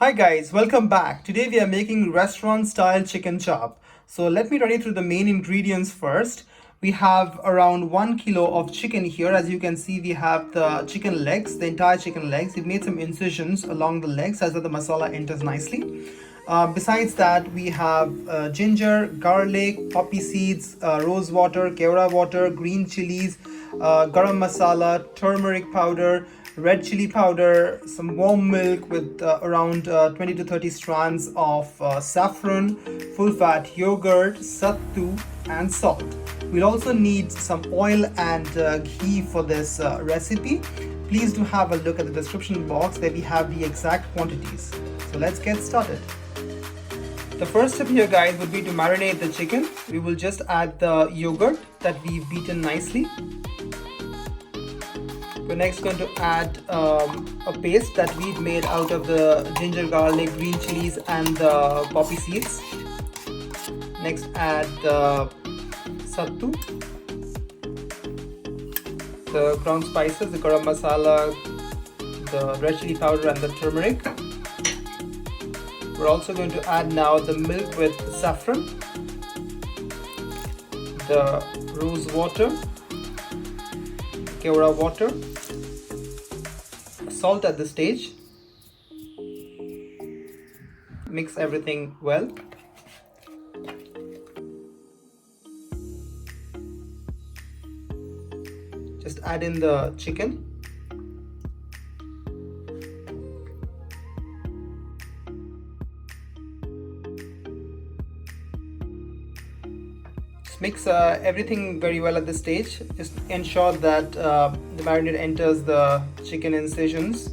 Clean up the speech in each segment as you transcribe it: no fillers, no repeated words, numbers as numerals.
Hi guys, welcome back. Today we are making restaurant style chicken chop. So let me run you through the main ingredients first. We have around 1 kilo of chicken here. As you can see, we have the chicken legs, the entire chicken legs. We've made some incisions along the legs as that the masala enters nicely. Besides that, we have ginger, garlic, poppy seeds, rose water, Kewra water, green chilies, garam masala, turmeric powder, red chili powder, some warm milk with around 20 to 30 strands of saffron, full fat yogurt, sattu, and salt. We'll also need some oil and ghee for this recipe. Please do have a look at the description box where we have the exact quantities. So let's get started. The first step here guys would be to marinate the chicken. We will just add the yogurt that we've beaten nicely. We're next going to add a paste that we've made out of the ginger, garlic, green chilies and the poppy seeds. Next add the sattu, the ground spices, the garam masala, the red chili powder and the turmeric. We're also going to add now the milk with saffron, the rose water, Kewra water, salt at this stage. Mix everything well. Just add in the chicken. Mix everything very well at this stage. Just ensure that the marinade enters the chicken incisions.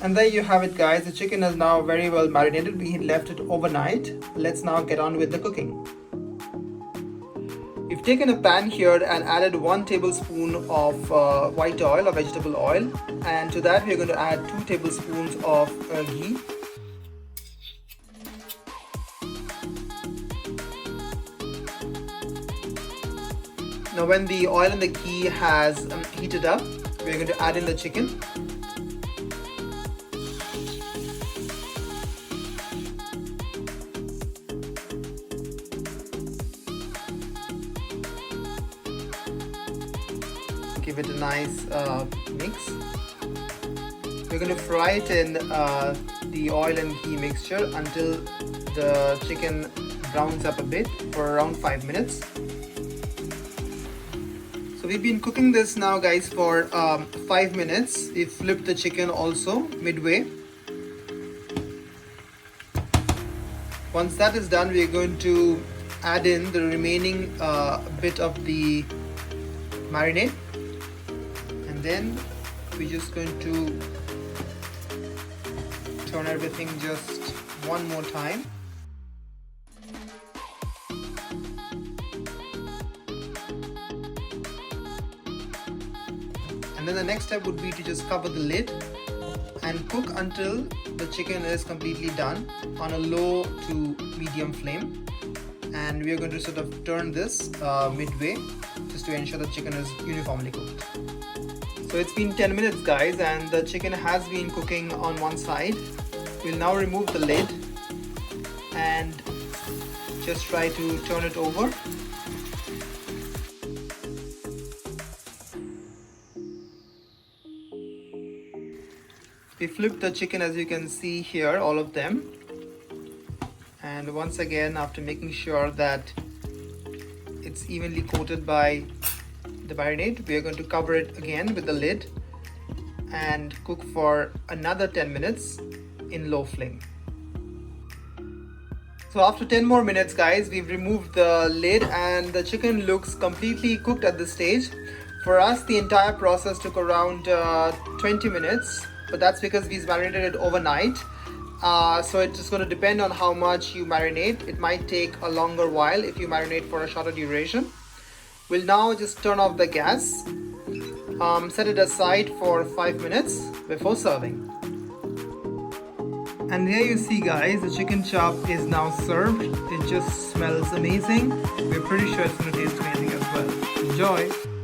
And there you have it guys, the chicken is now very well marinated. We left it overnight. Let's now get on with the cooking. We've taken a pan here and added 1 tablespoon of white oil or vegetable oil, and to that we're going to add 2 tablespoons of ghee. Now when the oil and the ghee has heated up, we're going to add in the chicken. Give it a nice mix. We're going to fry it in the oil and ghee mixture until the chicken browns up a bit for around 5 minutes. So we've been cooking this now guys for 5 minutes. We flipped the chicken also midway. Once that is done, we're going to add in the remaining bit of the marinade. And then we're just going to turn everything just one more time. And then the next step would be to just cover the lid and cook until the chicken is completely done on a low to medium flame. And we are going to sort of turn this midway just to ensure the chicken is uniformly cooked. So it's been 10 minutes guys and the chicken has been cooking on one side. We'll now remove the lid and just try to turn it over. We flipped the chicken as you can see here, all of them. And once again, after making sure that it's evenly coated by the marinade, we are going to cover it again with the lid and cook for another 10 minutes in low flame. So after 10 more minutes guys, we've removed the lid and the chicken looks completely cooked at this stage. For us the entire process took around 20 minutes, but that's because we marinated it overnight. So it's just going to depend on how much you marinate. It might take a longer while if you marinate for a shorter duration. We'll now just turn off the gas, set it aside for 5 minutes before serving. And here you see guys, the chicken chop is now served. It just smells amazing. We're pretty sure it's going to taste amazing as well. Enjoy!